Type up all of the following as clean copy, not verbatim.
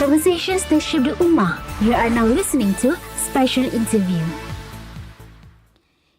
Conversations that shape the Ummah. You are now listening to Special Interview.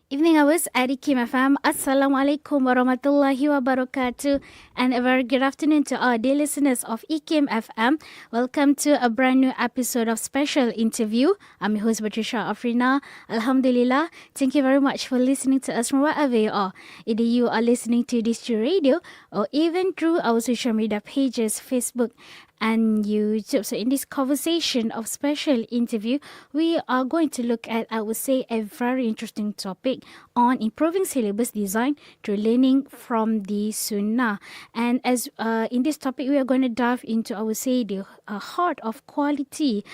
Evening hours at IKIM FM. Assalamualaikum warahmatullahi wabarakatuh. And a very good afternoon to our dear listeners of IKIM FM. Welcome to a brand new episode of Special Interview. I'm your host Patricia Afrina. Alhamdulillah. Thank you very much for listening to us from wherever you are. Either you are listening to this through radio or even through our social media pages, Facebook and YouTube. So in this conversation of Special Interview, we are going to look at, I would say, a very interesting topic on improving syllabus design through learning from the Sunnah. And as in this topic, we are going to dive into, I would say, the heart of quality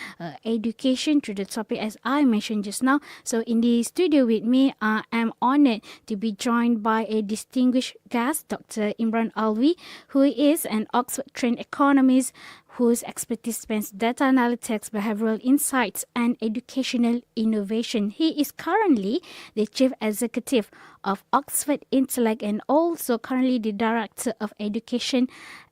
education through the topic as I mentioned just now. So in the studio with me, I am honored to be joined by a distinguished guest, Dr. Imran Alvi, who is an Oxford-trained economist whose expertise spans data analytics, behavioral insights, and educational innovation. He is currently the Chief Executive of Oxford Intellect and also currently the Director of Education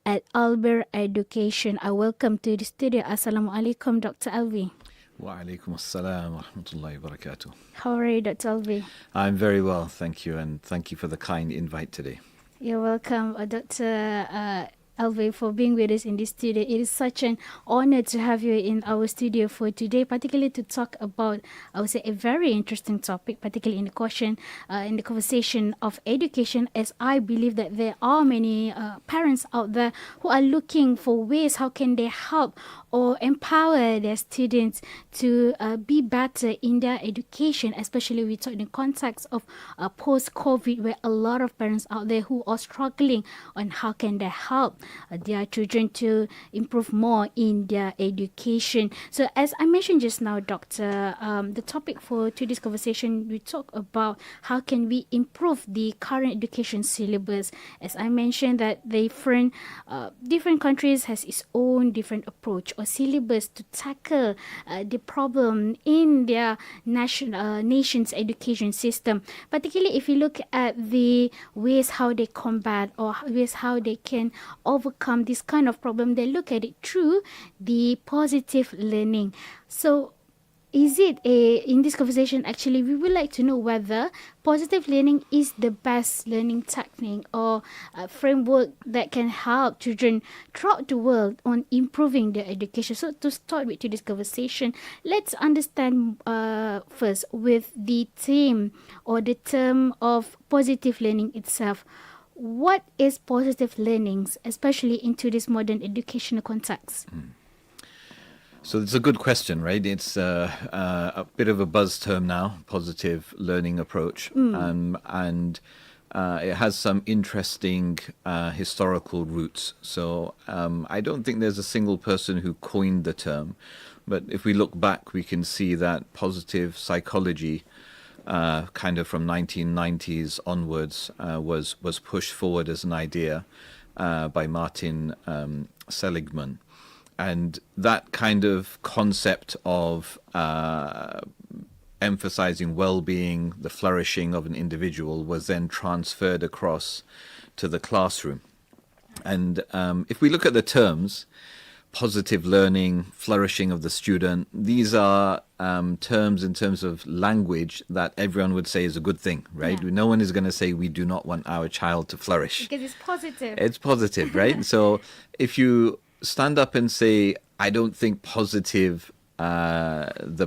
at al-Birr Education. I welcome to the studio. Assalamualaikum, Dr. Alvi. Wa alaikum assalam wa rahmatullahi wa barakatuh. How are you, Dr. Alvi? I'm very well, thank you, and thank you for the kind invite today. You're welcome, Dr. Alvi, for being with us in this studio. It is such an honor to have you in our studio for today, particularly to talk about, I would say, a very interesting topic, particularly in the conversation of education, as I believe that there are many parents out there who are looking for ways how can they help or empower their students to be better in their education, especially we talk in the context of post-COVID, where a lot of parents out there who are struggling on how can they help their children to improve more in their education. So as I mentioned just now, Doctor, the topic for today's conversation, we talk about how can we improve the current education syllabus. As I mentioned that different countries has its own different approach or syllabus to tackle the problem in their nation's education system. Particularly if you look at the ways how they combat or ways how they can overcome this kind of problem, they look at it through the positive learning. So is it in this conversation, actually, we would like to know whether positive learning is the best learning technique or a framework that can help children throughout the world on improving their education. So to start with today's conversation, let's understand first with the theme or the term of positive learning itself. What is positive learnings, especially into this modern educational context? So it's a good question, right? It's a bit of a buzz term now, positive learning approach, and it has some interesting historical roots. So I don't think there's a single person who coined the term, but if we look back, we can see that positive psychology kind of from 1990s onwards was pushed forward as an idea by Martin Seligman. And that kind of concept of emphasizing well-being, the flourishing of an individual, was then transferred across to the classroom. And if we look at the terms, positive learning, flourishing of the student, these are terms in terms of language that everyone would say is a good thing, right? Yeah. No one is going to say we do not want our child to flourish. Because it's positive. It's positive, right? So if you stand up and say, I don't think the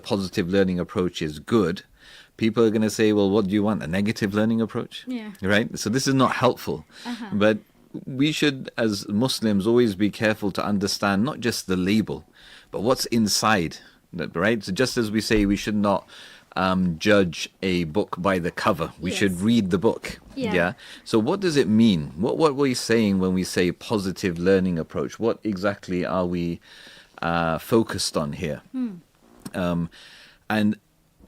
positive learning approach is good, people are going to say, well, what do you want? A negative learning approach? Yeah. Right? So this is not helpful. But we should, as Muslims, always be careful to understand not just the label, but what's inside, right? So just as we say we should not judge a book by the cover, we should read the book. Yeah. So what does it mean? What are we saying when we say positive learning approach? What exactly are we focused on here? And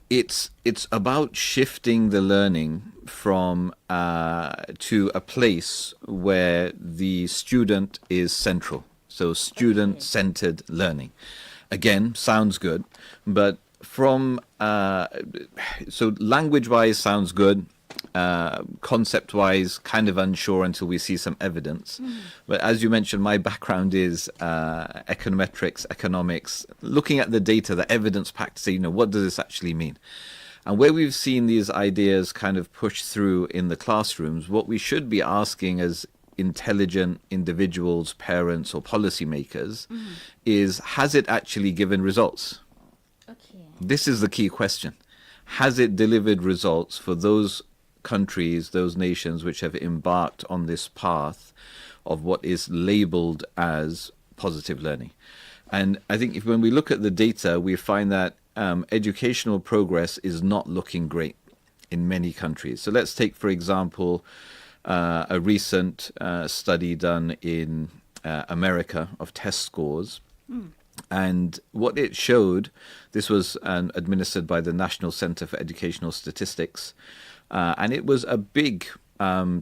it's about shifting the learning from to a place where the student is central. So student-centered learning. Again, sounds good, but from so language-wise sounds good. concept-wise, kind of unsure until we see some evidence. But as you mentioned, my background is econometrics, economics, looking at the data, the evidence-packed to say, what does this actually mean? And where we've seen these ideas kind of push through in the classrooms, what we should be asking as intelligent individuals, parents, or policymakers is, has it actually given results? Okay. This is the key question. Has it delivered results for those countries, those nations which have embarked on this path of what is labeled as positive learning? And I think when we look at the data, we find that educational progress is not looking great in many countries. So let's take, for example, a recent study done in America of test scores. And what it showed, this was administered by the National Center for Educational Statistics, and it was a big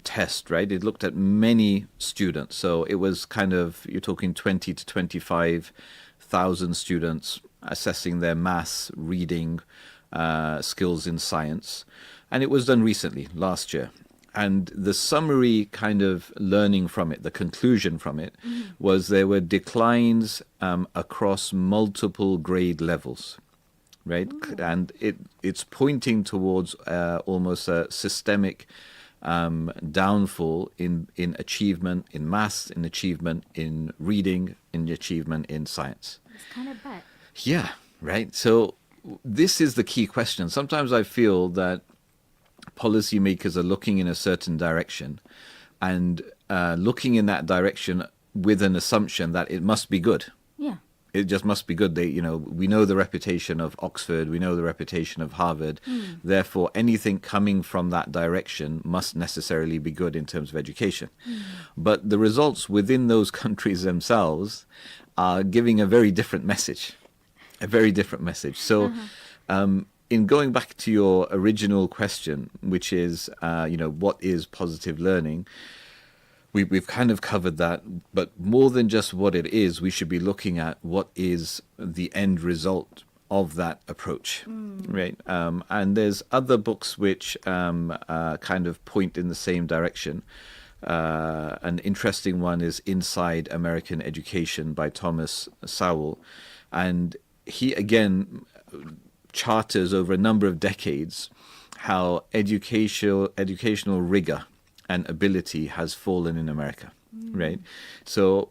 test, right? It looked at many students. So it was kind of, you're talking 20 to 25,000 students assessing their maths, reading skills in science. And it was done recently, last year. And the summary kind of learning from it, the conclusion from it, was there were declines across multiple grade levels, right? And it's pointing towards almost a systemic downfall in achievement in maths, in achievement in reading, in achievement in science. It's kind of bad. Yeah, right. So this is the key question. Sometimes I feel that policymakers are looking in a certain direction and looking in that direction with an assumption that it must be good. Yeah. It just must be good. We know the reputation of Oxford, we know the reputation of Harvard. Therefore, anything coming from that direction must necessarily be good in terms of education. But the results within those countries themselves are giving a very different message. A very different message. So, in going back to your original question, which is, what is positive learning? We've kind of covered that, but more than just what it is, we should be looking at what is the end result of that approach, right? And there's other books which kind of point in the same direction. An interesting one is Inside American Education by Thomas Sowell. And he, again, charters over a number of decades how educational rigor and ability has fallen in America, right? So,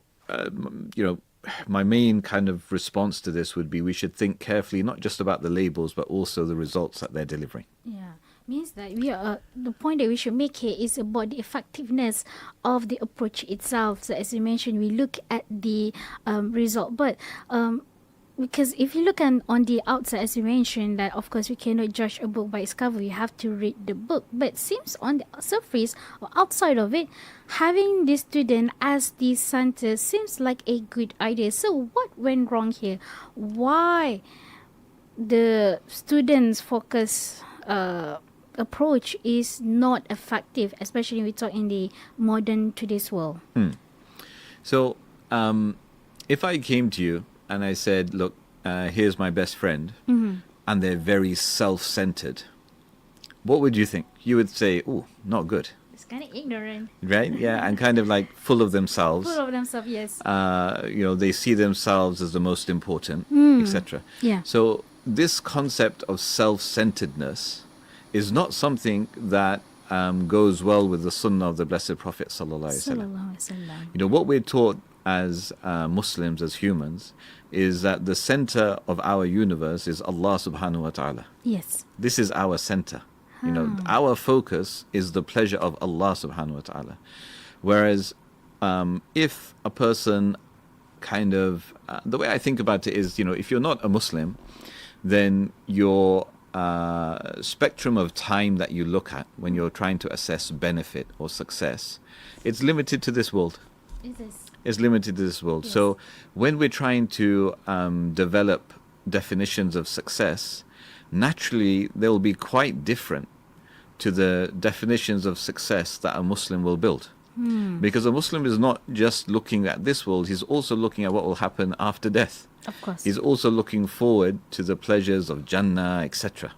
my main kind of response to this would be we should think carefully, not just about the labels, but also the results that they're delivering. Yeah. Means that we are the point that we should make here is about the effectiveness of the approach itself. So as you mentioned, we look at the result, but because if you look on the outside, as you mentioned, that of course we cannot judge a book by its cover. We have to read the book. But it seems on the surface or outside of it, having the student as the center seems like a good idea. So what went wrong here? Why the students' focus approach is not effective, especially when we talk in the modern today's world? So if I came to you and I said, look, here's my best friend, and they're very self-centered, what would you think? You would say, oh, not good. It's kind of ignorant. Right? Yeah, and kind of like full of themselves. Full of themselves, yes. They see themselves as the most important, etc. Yeah. So this concept of self-centeredness is not something that goes well with the Sunnah of the Blessed Prophet Sallallahu Alaihi Wasallam. What we're taught as Muslims, as humans, is that the center of our universe is Allah subhanahu wa ta'ala. Yes. This is our center. Our focus is the pleasure of Allah subhanahu wa ta'ala. Whereas if a person kind of, the way I think about it is, if you're not a Muslim, then your spectrum of time that you look at when you're trying to assess benefit or success, it's limited to this world. It is. Is limited to this world. Yes. So when we're trying to develop definitions of success, naturally they'll be quite different to the definitions of success that a Muslim will build. Because a Muslim is not just looking at this world, he's also looking at what will happen after death. Of course. He's also looking forward to the pleasures of Jannah, etc.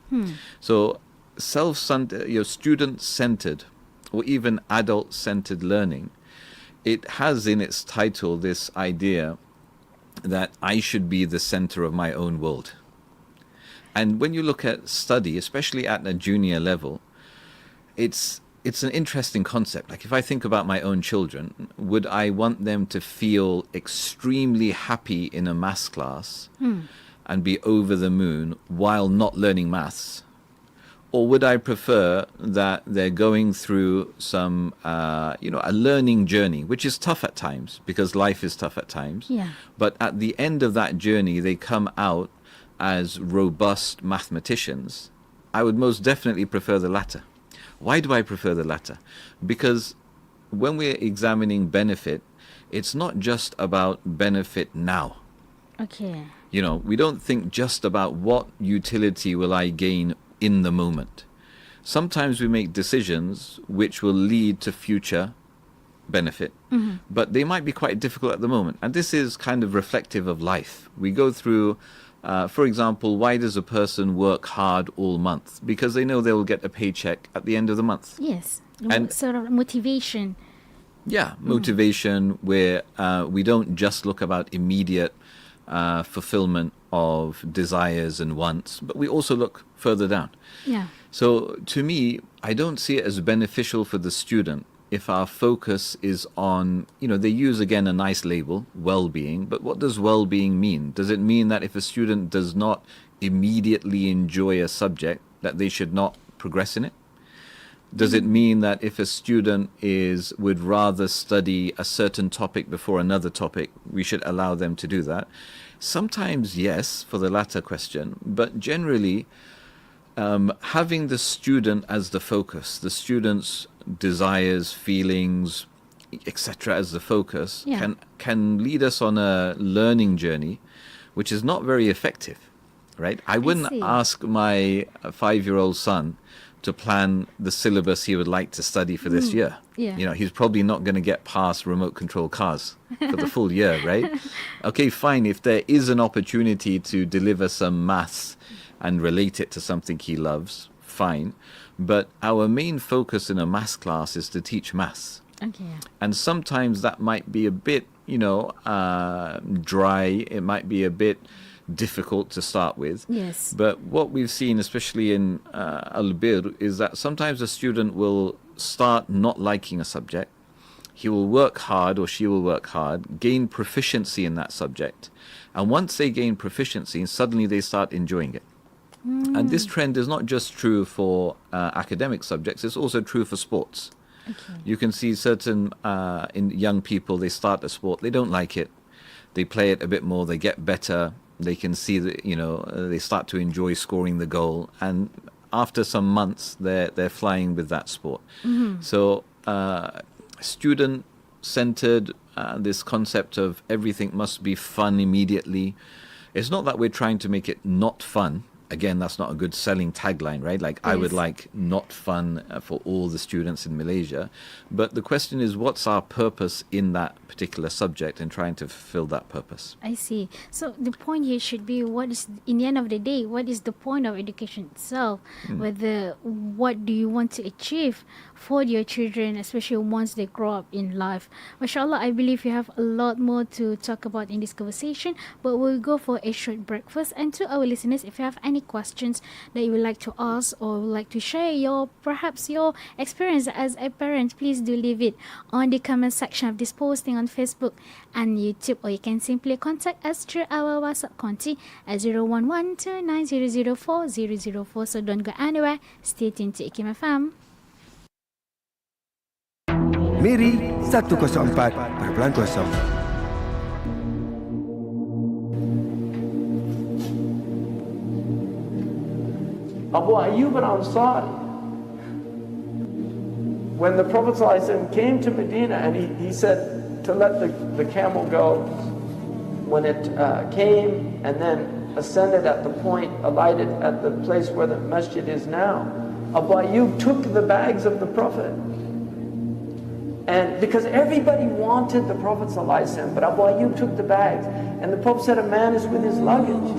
So student-centered or even adult-centered learning, it has in its title this idea that I should be the center of my own world. And when you look at study, especially at a junior level, it's an interesting concept. Like if I think about my own children, would I want them to feel extremely happy in a maths class and be over the moon while not learning maths? Or would I prefer that they're going through some, a learning journey, which is tough at times because life is tough at times. Yeah. But at the end of that journey, they come out as robust mathematicians. I would most definitely prefer the latter. Why do I prefer the latter? Because when we're examining benefit, it's not just about benefit now. Okay. We don't think just about what utility will I gain in the moment. Sometimes we make decisions which will lead to future benefit, but they might be quite difficult at the moment. And this is kind of reflective of life. We go through, for example, why does a person work hard all month? Because they know they will get a paycheck at the end of the month. Yes. And sort of motivation. Yeah, motivation where we don't just look about immediate fulfillment of desires and wants, but we also look further down. Yeah. So to me, I don't see it as beneficial for the student if our focus is on, they use again a nice label, well-being, but what does well-being mean? Does it mean that if a student does not immediately enjoy a subject, that they should not progress in it? Does it mean that if a student would rather study a certain topic before another topic, we should allow them to do that? Sometimes yes, for the latter question, but generally having the student as the focus, the student's desires, feelings, etc. as the focus can lead us on a learning journey which is not very effective, right? I wouldn't ask my 5-year-old son to plan the syllabus he would like to study for this year. Yeah. He's probably not going to get past remote control cars for the full year, right? Okay, fine. If there is an opportunity to deliver some maths and relate it to something he loves, fine. But our main focus in a maths class is to teach maths. Okay. And sometimes that might be a bit, dry. It might be a bit difficult to start with. Yes. But what we've seen, especially in al-Birr, is that sometimes a student will start not liking a subject. He will work hard or she will work hard, gain proficiency in that subject. And once they gain proficiency, suddenly they start enjoying it. And this trend is not just true for academic subjects, it's also true for sports. Okay. You can see certain young people, they start a sport, they don't like it. They play it a bit more, they get better. They can see that, they start to enjoy scoring the goal. And after some months, they're flying with that sport. So student-centered, this concept of everything must be fun immediately. It's not that we're trying to make it not fun. Again, that's not a good selling tagline, right? Like, I would like not fun for all the students in Malaysia. But the question is, what's our purpose in that particular subject and trying to fulfill that purpose? I see. So the point here should be, in the end of the day, what is the point of education itself? What do you want to achieve for your children, especially once they grow up in life? Mashallah, I believe you have a lot more to talk about in this conversation, but we'll go for a short break first. And to our listeners, if you have any questions that you would like to ask or would like to share perhaps your experience as a parent, please do leave it on the comment section of this posting on Facebook and YouTube, or you can simply contact us through our WhatsApp contact at 011-2900-4004. So don't go anywhere, stay tuned to IKIM FM. Miri 104.0. Abu Ayyub al-Ansari, when the Prophet ﷺ came to Medina and he said to let the camel go, when it came and then ascended at the point, alighted at the place where the masjid is now, Abu Ayyub took the bags of the Prophet. And because everybody wanted the Prophet ﷺ, but Abu Ayyub took the bags. And the Prophet said, a man is with his luggage.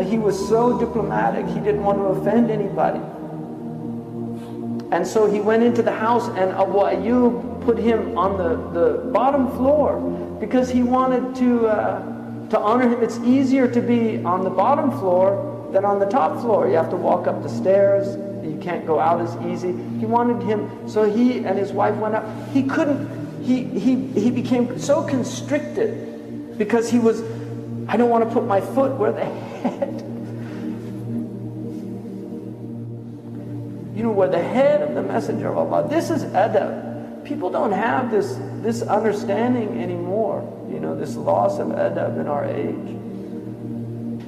he was so diplomatic, he didn't want to offend anybody. And so he went into the house, and Abu Ayyub put him on the bottom floor because he wanted to honor him. It's easier to be on the bottom floor than on the top floor. You have to walk up the stairs. You can't go out as easy. He wanted him, so he and his wife went up. He couldn't, he became so constricted because he was, I don't want to put my foot where the head, you know, where the head of the Messenger of Allah. This is adab. People don't have this understanding anymore, you know, this loss of adab in our age.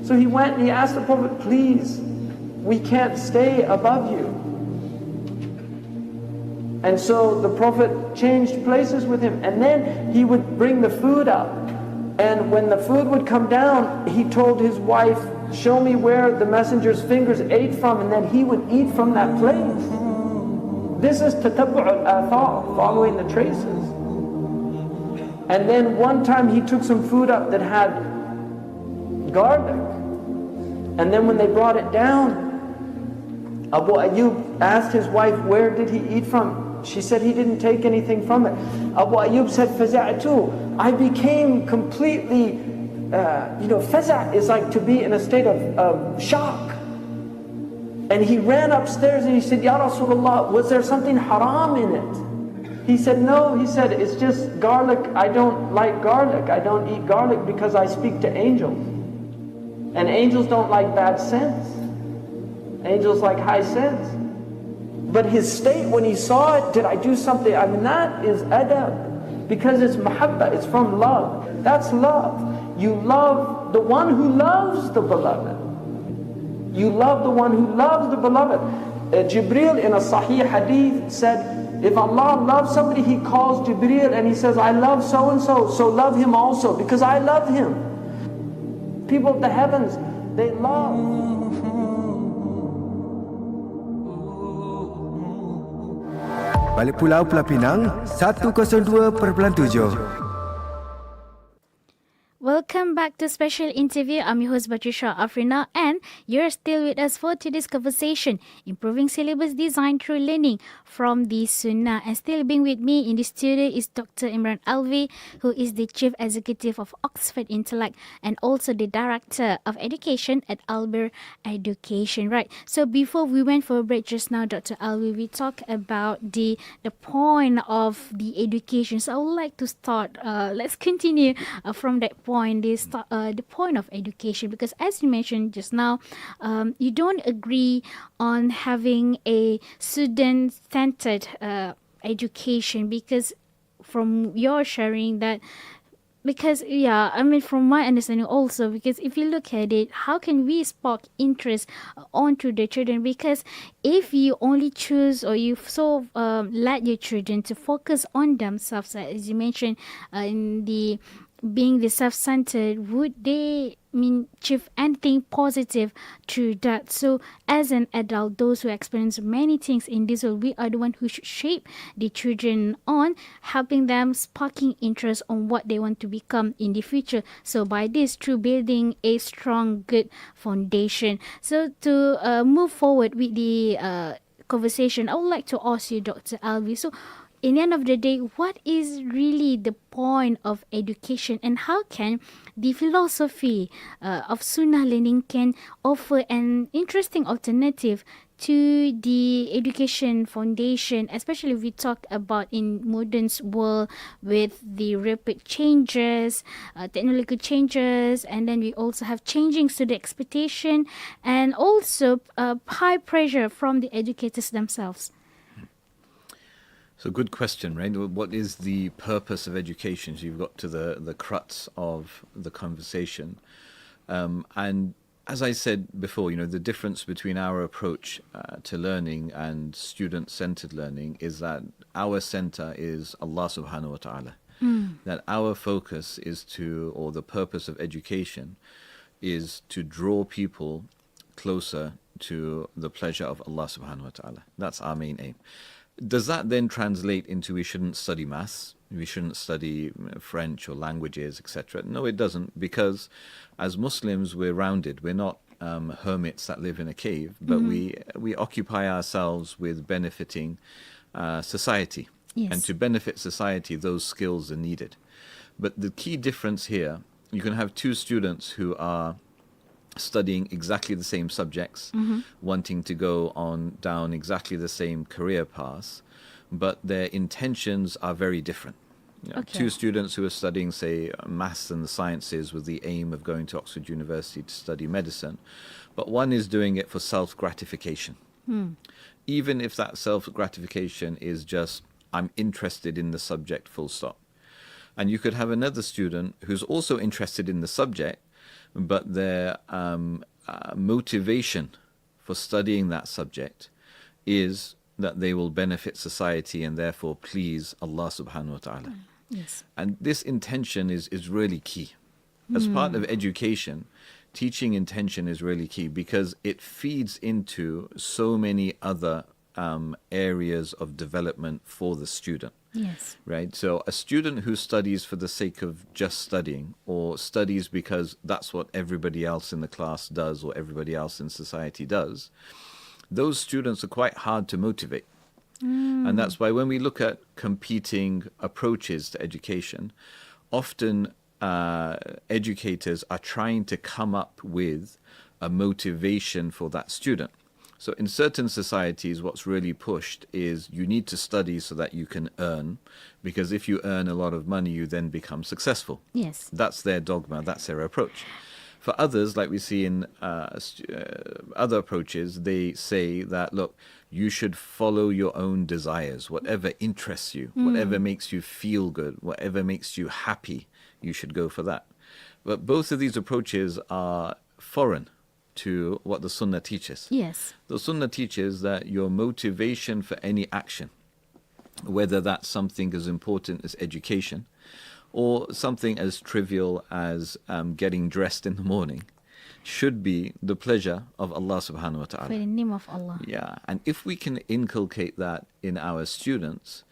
So he went and he asked the Prophet, please, we can't stay above you. And so the Prophet changed places with him, and then he would bring the food up. And when the food would come down, he told his wife, show me where the messenger's fingers ate from, and then he would eat from that place. This is tatabbu' al-athar, following the traces. And then one time he took some food up that had garlic. And then when they brought it down, Abu Ayyub asked his wife, where did he eat from? She said he didn't take anything from it. Abu Ayyub said, فَزَعْتُ, I became completely, faza' is like to be in a state of shock. And he ran upstairs and he said, Ya Rasulullah, was there something haram in it? He said, no. He said, it's just garlic. I don't like garlic. I don't eat garlic because I speak to angels. And angels don't like bad sense. Angels like high sense. But his state when he saw it, did I do something? I mean, that is adab. Because it's mahabba, it's from love. That's love. You love the one who loves the beloved. You love the one who loves the beloved. Jibreel in a Sahih hadith said, if Allah loves somebody, He calls Jibreel and He says, I love so-and-so, so love him also, because I love him. People of the heavens, they love. Balik Pulau Pelapinang 102.7. Welcome back to Special Interview. I'm your host Batrisha Afrina, and you're still with us for today's conversation, improving syllabus design through learning from the Sunnah. And still being with me in the studio is Dr. Imran Alvi, who is the Chief Executive of Oxford Intellect and also the Director of Education at al-Birr Education. Right. So before we went for a break just now, Dr. Alvi, we talked about the point of the education. So I would like to start. Let's continue from that point. The point of education, because as you mentioned just now, you don't agree on having a student-centered education, because from your sharing that, because from my understanding also, because if you look at it, how can we spark interest onto the children? Because if you only choose, or you let your children to focus on themselves, as you mentioned in the being the self-centered, would they achieve anything positive through that? So as an adult, those who experience many things in this world, we are the one who should shape the children on helping them, sparking interest on what they want to become in the future. So by this, through building a strong, good foundation. So to move forward with the conversation, I would like to ask you, Dr. Alvi, so in the end of the day, what is really the point of education, and how can the philosophy of Sunnah learning can offer an interesting alternative to the education foundation, especially if we talk about in modern world with the rapid changes, technological changes, and then we also have changing student expectation, and also high pressure from the educators themselves. So good question, right? What is the purpose of education? So you've got to the crux of the conversation. And as I said before, the difference between our approach to learning and student-centered learning is that our center is Allah subhanahu wa ta'ala. That our focus is or the purpose of education is to draw people closer to the pleasure of Allah subhanahu wa ta'ala. That's our main aim. Does that then translate into we shouldn't study maths, we shouldn't study French or languages, etc.? No, it doesn't, because as Muslims we're rounded. We're not hermits that live in a cave, but we occupy ourselves with benefiting society. Yes. And to benefit society, those skills are needed. But the key difference here, you can have two students who are studying exactly the same subjects, wanting to go on down exactly the same career path, but their intentions are very different. You know, Okay. Two students who are studying, say, maths and the sciences with the aim of going to Oxford University to study medicine, but one is doing it for self-gratification. Even if that self-gratification is just, I'm interested in the subject, full stop. And you could have another student who's also interested in the subject, but their motivation for studying that subject is that they will benefit society and therefore please Allah subhanahu wa ta'ala. Yes. And this intention is really key. As part of education, teaching intention is really key because it feeds into so many other areas of development for the student. Yes. Right? So a student who studies for the sake of just studying or studies because that's what everybody else in the class does or everybody else in society does, those students are quite hard to motivate. And that's why when we look at competing approaches to education, often educators are trying to come up with a motivation for that student. So in certain societies, what's really pushed is you need to study so that you can earn, because if you earn a lot of money, you then become successful. Yes. That's their dogma, that's their approach. For others, like we see in other approaches, they say that, look, you should follow your own desires, whatever interests you, whatever makes you feel good, whatever makes you happy, you should go for that. But both of these approaches are foreign to what the Sunnah teaches. Yes. The Sunnah teaches that your motivation for any action, whether that's something as important as education or something as trivial as getting dressed in the morning, should be the pleasure of Allah subhanahu wa ta'ala. For the name of Allah. Yeah, and if we can inculcate that in our students,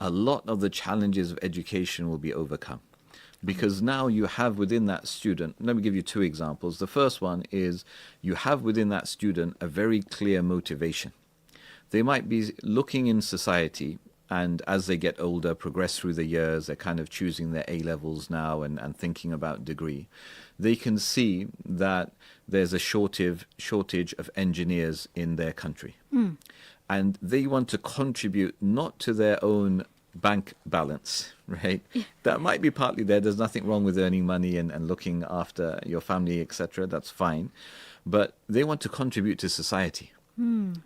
a lot of the challenges of education will be overcome. Because now you have within that student, let me give you two examples. The first one is you have within that student a very clear motivation. They might be looking in society, and as they get older, progress through the years, they're kind of choosing their A-levels now and thinking about degree. They can see that there's a shortage of engineers in their country. And they want to contribute not to their own bank balance, right? That might be partly there. There's nothing wrong with earning money and looking after your family, etc. That's fine. But they want to contribute to society.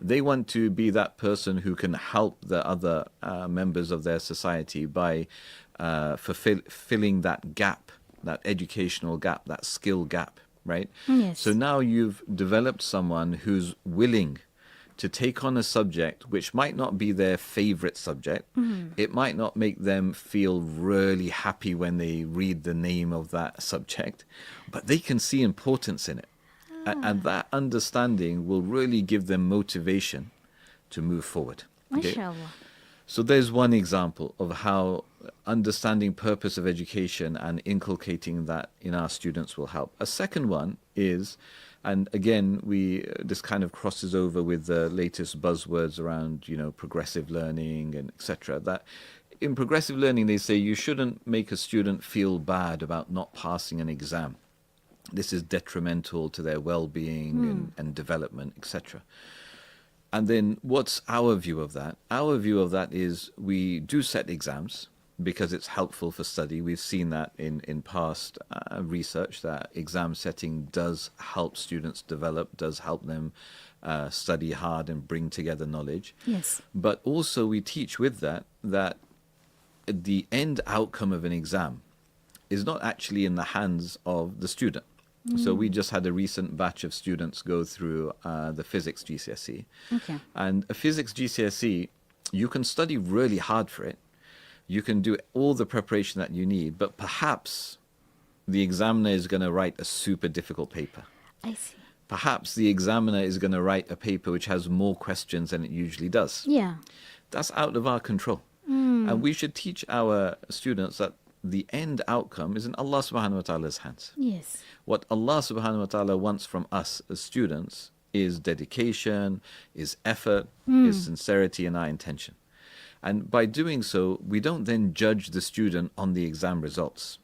They want to be that person who can help the other members of their society by fulfilling that gap, that educational gap, that skill gap, right? Yes. So now you've developed someone who's willing to take on a subject which might not be their favorite subject. It might not make them feel really happy when they read the name of that subject, but they can see importance in it. And that understanding will really give them motivation to move forward. Okay? MashaAllah. So there's one example of how understanding purpose of education and inculcating that in our students will help. A second one is, and again, this kind of crosses over with the latest buzzwords around, progressive learning and etc. That in progressive learning, they say you shouldn't make a student feel bad about not passing an exam. This is detrimental to their well-being and development, etc. And then what's our view of that? Our view of that is we do set exams because it's helpful for study. We've seen that in past research that exam setting does help students develop, does help them study hard and bring together knowledge. Yes. But also we teach with that the end outcome of an exam is not actually in the hands of the student. So we just had a recent batch of students go through the physics GCSE. Okay. And a physics GCSE, you can study really hard for it. You can do all the preparation that you need, but perhaps the examiner is going to write a super difficult paper. I see. Perhaps the examiner is going to write a paper which has more questions than it usually does. Yeah. That's out of our control. And we should teach our students that the end outcome is in Allah subhanahu wa ta'ala's hands. Yes. What Allah subhanahu wa ta'ala wants from us as students is dedication, is effort, is sincerity in our intention. And by doing so, we don't then judge the student on the exam results.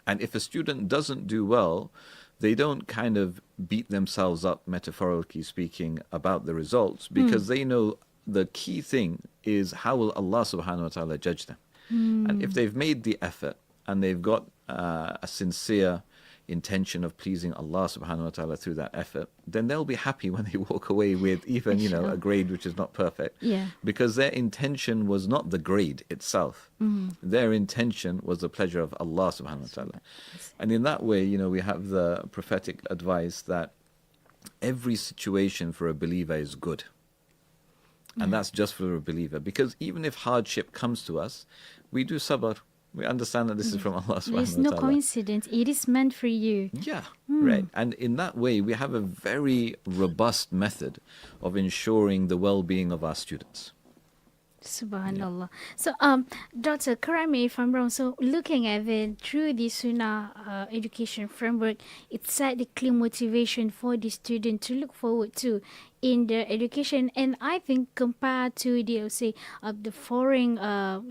And if a student doesn't do well, they don't kind of beat themselves up, metaphorically speaking, about the results, because they know the key thing is how will Allah subhanahu wa ta'ala judge them. And if they've made the effort and they've got a sincere intention of pleasing Allah subhanahu wa ta'ala through that effort, then they'll be happy when they walk away with even, a grade which is not perfect. Yeah. Because their intention was not the grade itself. Their intention was the pleasure of Allah subhanahu wa ta'ala. And in that way, we have the prophetic advice that every situation for a believer is good. And that's just for a believer. Because even if hardship comes to us, we do sabr. We understand that this is from Allah subhanahu wa ta'ala. There's no coincidence. It is meant for you. Yeah, right. And in that way, we have a very robust method of ensuring the well-being of our students. Subhanallah. So, Doctor, correct me if I'm wrong. So, looking at it through the Sunnah education framework, it set the clear motivation for the student to look forward to in their education. And I think compared to the foreign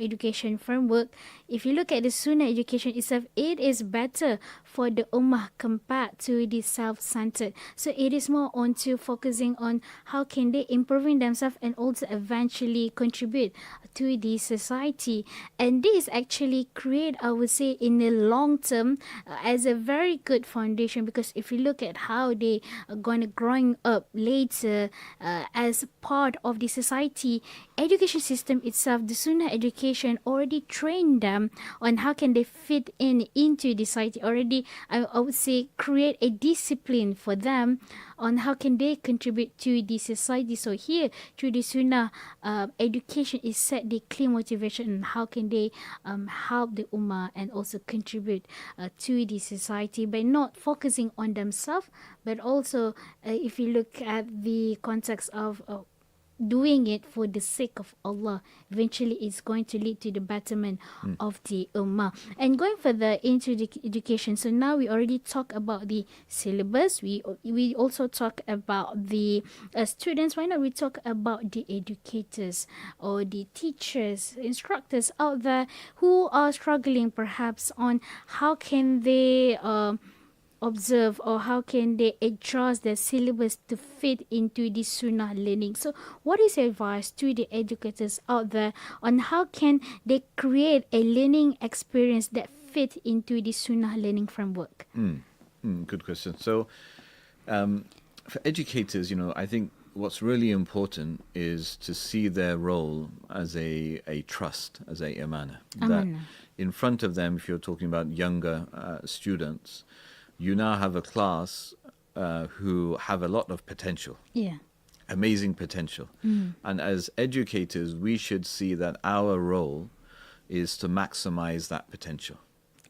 education framework, if you look at the Sunnah education itself, it is better for the Ummah compared to the self-centered. So it is more onto focusing on how can they improving themselves and also eventually contribute to the society. And this actually create, I would say, in the long term as a very good foundation, because if you look at how they are going to growing up later as part of the society, education system itself, the Sunnah education already trained them on how can they fit into the society, already I would say create a discipline for them on how can they contribute to the society. So here through the Sunnah education is set the clear motivation on how can they help the Ummah and also contribute to the society by not focusing on themselves, but also if you look at the context of doing it for the sake of Allah, eventually it's going to lead to the betterment of the Ummah. And going further into the education, so now we already talk about the syllabus, we also talk about the students. Why not we talk about the educators or the teachers, instructors out there who are struggling perhaps on how can they observe or how can they adjust their syllabus to fit into the Sunnah learning. So what is your advice to the educators out there on how can they create a learning experience that fit into the Sunnah learning framework? Good question. So for educators, I think what's really important is to see their role as a trust, as a amana. That in front of them, if you're talking about younger students, you now have a class who have a lot of potential. Yeah. Amazing potential. And as educators, we should see that our role is to maximize that potential.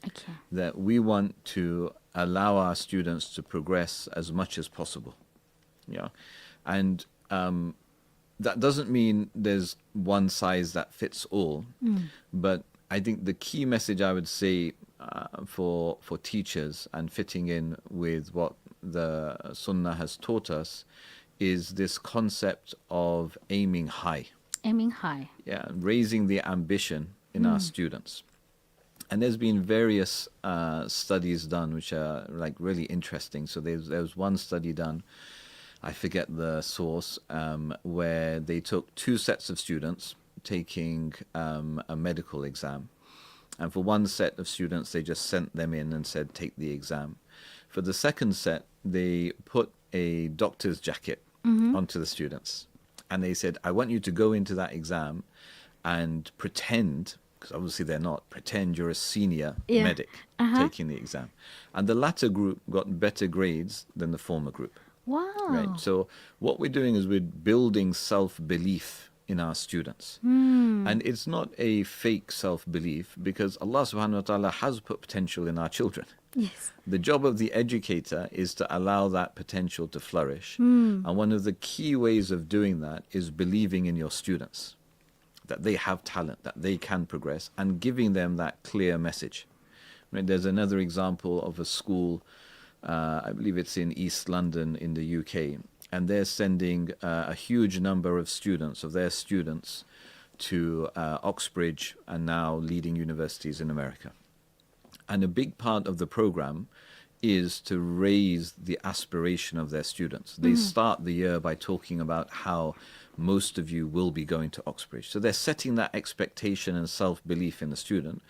Okay. That we want to allow our students to progress as much as possible. Yeah. And that doesn't mean there's one size that fits all. But I think the key message I would say for teachers and fitting in with what the Sunnah has taught us is this concept of aiming high. Aiming high. Yeah, raising the ambition in our students. And there's been various studies done which are like really interesting. So there was one study done, I forget the source, where they took two sets of students taking a medical exam. And for one set of students, they just sent them in and said, take the exam. For the second set, they put a doctor's jacket onto the students. And they said, I want you to go into that exam and pretend, because obviously they're not, pretend you're a senior medic taking the exam. And the latter group got better grades than the former group. Wow. Right. So what we're doing is we're building self-belief in our students. And it's not a fake self-belief, because Allah subhanahu wa ta'ala has put potential in our children. Yes. The job of the educator is to allow that potential to flourish. And one of the key ways of doing that is believing in your students, that they have talent, that they can progress, and giving them that clear message. Right? There's another example of a school, I believe it's in East London in the UK, and they're sending a huge number of their students to Oxbridge and now leading universities in America. And a big part of the program is to raise the aspiration of their students. They start the year by talking about how most of you will be going to Oxbridge. So they're setting that expectation and self-belief in the student.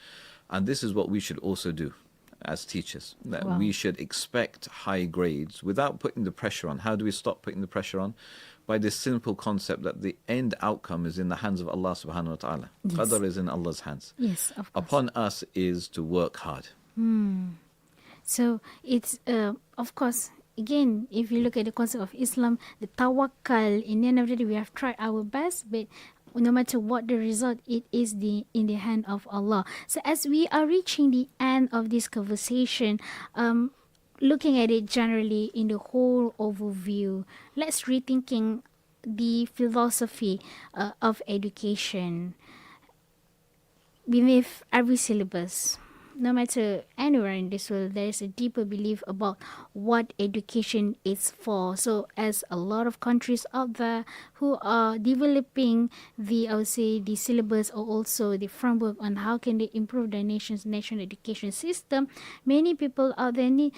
And this is what we should also do as teachers, that we should expect high grades without putting the pressure on. How do we stop putting the pressure on? By this simple concept that the end outcome is in the hands of Allah subhanahu wa ta'ala. Yes. Qadr is in Allah's hands. Yes, of course. Upon us is to work hard. So it's, of course, again, if you look at the concept of Islam, the tawakkul, in the end of the day, we have tried our best, but no matter what the result, it is in the hand of Allah. So as we are reaching the end of this conversation, looking at it generally in the whole overview, let's rethinking the philosophy of education beneath every syllabus. No matter anywhere in this world, there is a deeper belief about what education is for. So as a lot of countries out there who are developing the syllabus or also the framework on how can they improve their national education system, many people out there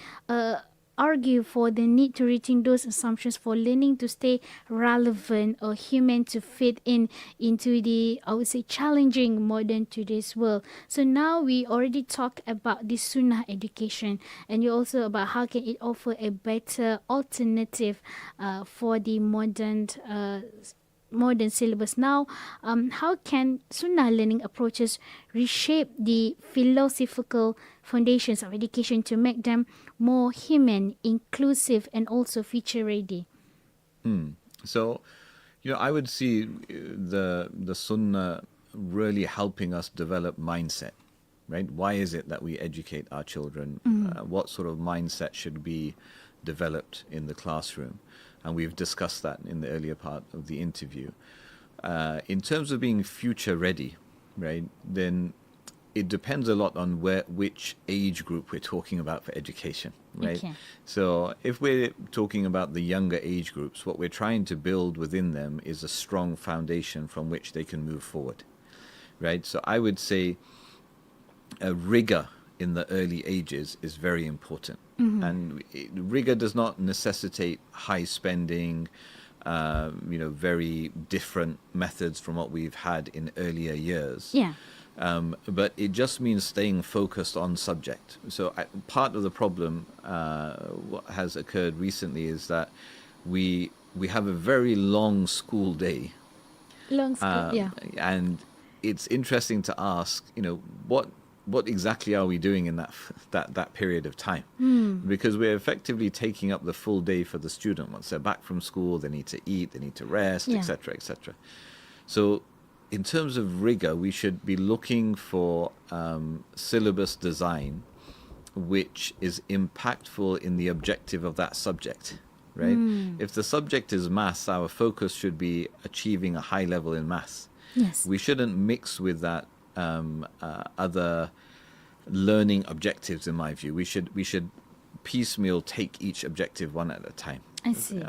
argue for the need to rethink those assumptions for learning to stay relevant or human to fit into the, challenging modern today's world. So now we already talked about the Sunnah education, and you also about how can it offer a better alternative for the modern syllabus. Now, how can Sunnah learning approaches reshape the philosophical foundations of education to make them more human, inclusive, and also future ready? So, I would see the Sunnah really helping us develop mindset, right? Why is it that we educate our children? What sort of mindset should be developed in the classroom? And we've discussed that in the earlier part of the interview. In terms of being future ready, right, then it depends a lot on which age group we're talking about for education, right? Okay. So if we're talking about the younger age groups, what we're trying to build within them is a strong foundation from which they can move forward, right? So I would say a rigor in the early ages is very important. And rigor does not necessitate high spending, very different methods from what we've had in earlier years. Yeah. But it just means staying focused on subject. So part of the problem, what has occurred recently is that we have a very long school day. Long school, yeah. And it's interesting to ask, what exactly are we doing in that period of time? Because we're effectively taking up the full day for the student. Once they're back from school, they need to eat, they need to rest, etc., etc. So in terms of rigor, we should be looking for syllabus design which is impactful in the objective of that subject, right? If the subject is maths, our focus should be achieving a high level in maths. Yes. We shouldn't mix with that other learning objectives, in my view. We should piecemeal take each objective one at a time. I see.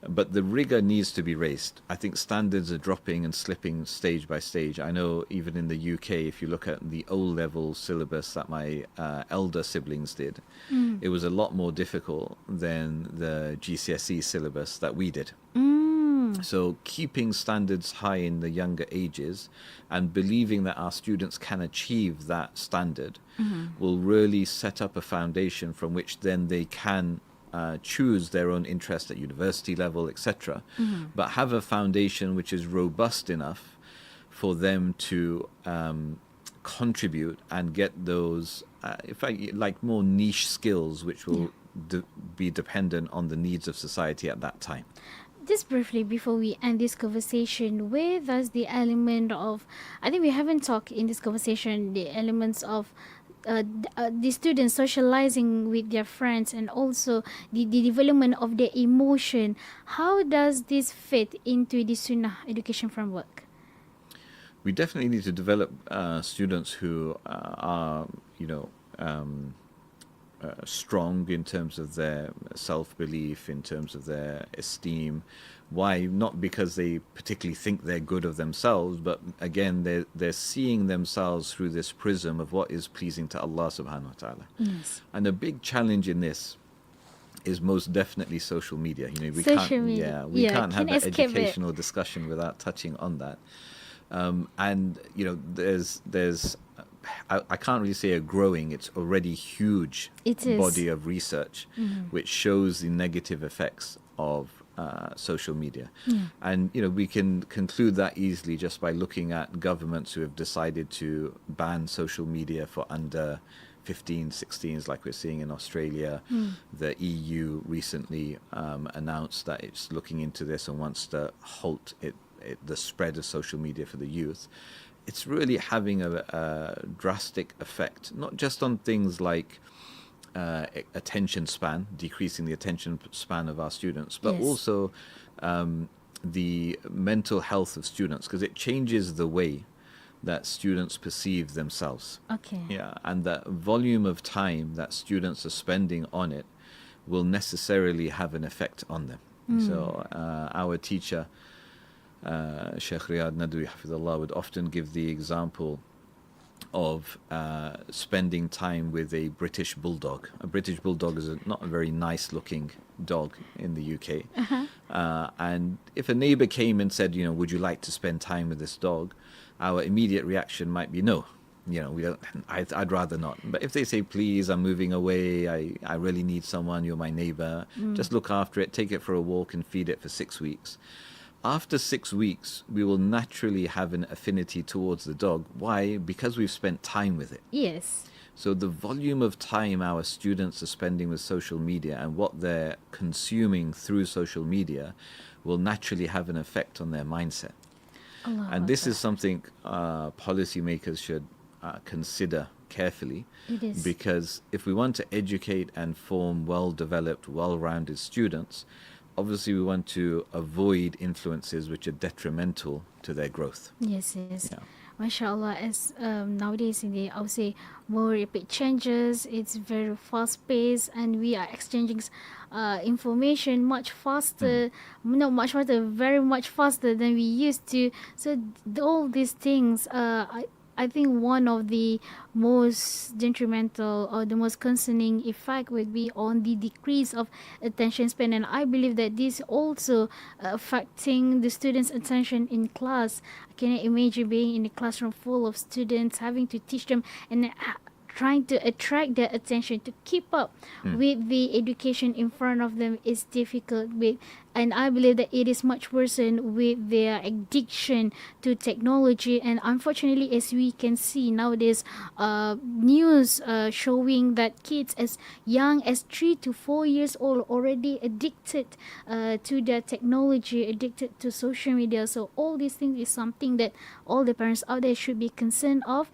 But the rigor needs to be raised. I think standards are dropping and slipping stage by stage. I know even in the UK, if you look at the O-level syllabus that my elder siblings did, it was a lot more difficult than the GCSE syllabus that we did. So keeping standards high in the younger ages and believing that our students can achieve that standard will really set up a foundation from which then they can choose their own interest at university level, etc. But have a foundation which is robust enough for them to contribute and get those, more niche skills which will be dependent on the needs of society at that time. Just briefly, before we end this conversation, where does the element of, I think we haven't talked in this conversation, the elements of the students socializing with their friends and also the development of their emotion. How does this fit into the Sunnah education framework? We definitely need to develop students who are, strong in terms of their self-belief, in terms of their esteem. Why? Not because they particularly think they're good of themselves, but again, they're seeing themselves through this prism of what is pleasing to Allah subhanahu wa ta'ala. Yes. And a big challenge in this is most definitely social media. We Social media. we Yeah, can't have can an escape it. educational discussion without touching on that. And there's I can't really say a growing, it's already huge It is. body of research which shows the negative effects of social media. And we can conclude that easily just by looking at governments who have decided to ban social media for under 15, 16s, like we're seeing in Australia. The EU recently announced that it's looking into this and wants to halt the spread of social media for the youth. It's really having a drastic effect, not just on things like attention span, decreasing the attention span of our students, but Yes. also the mental health of students, because it changes the way that students perceive themselves. Okay. Yeah, and the volume of time that students are spending on it will necessarily have an effect on them. So our teacher, Sheikh Riyad Nadwi Hafidullah, would often give the example of spending time with a British bulldog. A British bulldog is not a very nice looking dog in the UK. And if a neighbor came and said, would you like to spend time with this dog? Our immediate reaction might be no. We don't. I'd rather not. But if they say, please, I'm moving away, I really need someone, you're my neighbor, just look after it, take it for a walk and feed it for 6 weeks. After 6 weeks, we will naturally have an affinity towards the dog. Why? Because we've spent time with it. Yes. So the volume of time our students are spending with social media and what they're consuming through social media will naturally have an effect on their mindset. And this is something policymakers should consider carefully. It is. Because if we want to educate and form well-developed, well-rounded students, obviously we want to avoid influences which are detrimental to their growth. Yes. Yeah. MashaAllah, as nowadays I would say more rapid changes, it's very fast paced and we are exchanging information much faster, not much faster, very much faster than we used to. So all these things, I think one of the most detrimental or the most concerning effect would be on the decrease of attention span, and I believe that this also affecting the students' attention in class. Can you imagine being in a classroom full of students, having to teach them and trying to attract their attention to keep up with the education in front of them is difficult. And I believe that it is much worsened with their addiction to technology. And unfortunately, as we can see nowadays, news showing that kids as young as 3 to 4 years old already addicted to their technology, addicted to social media. So all these things is something that all the parents out there should be concerned of.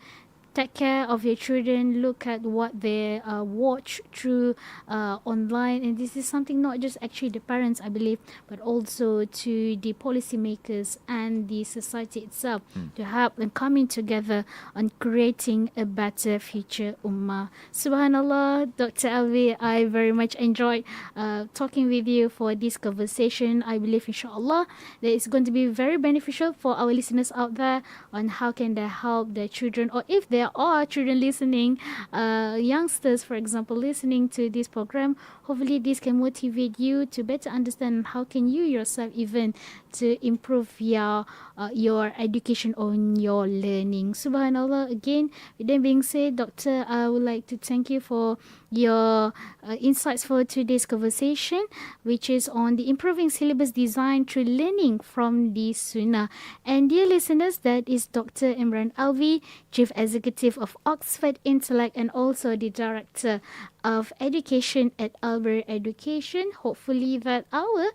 Take care of your children, look at what they watch through online, and this is something not just actually the parents, I believe, but also to the policymakers and the society itself to help them coming together on creating a better future ummah. Subhanallah, Dr. Alvi, I very much enjoyed talking with you for this conversation. I believe inshallah that it's going to be very beneficial for our listeners out there on how can they help their children, or if there are children listening, youngsters for example listening to this program, hopefully this can motivate you to better understand how can you yourself even to improve your education on your learning. Subhanallah. Again, with that being said, Doctor, I would like to thank you for your insights for today's conversation, which is on the improving syllabus design through learning from the Sunnah. And dear listeners, that is Dr. Imran Alvi, Chief Executive of Oxford Intellect and also the Director of Education at al-Birr Education. Hopefully that our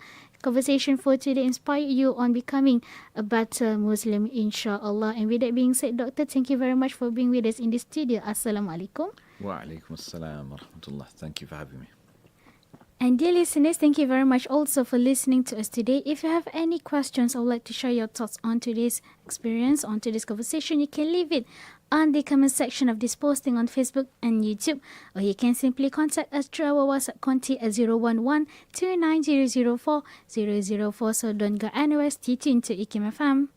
conversation for today inspire you on becoming a better Muslim, inshallah. And with that being said, Doctor, thank you very much for being with us in the studio. Assalamu alaikum. Wa alaikum assalam wa rahmatullah. Thank you for having me. And dear listeners, thank you very much also for listening to us today. If you have any questions or would like to share your thoughts on today's experience, on today's conversation, you can leave it on the comment section of this posting on Facebook and YouTube. Or you can simply contact us through our WhatsApp contact at 011-29004-004. So don't go anywhere, stay tuned to IKIM FM.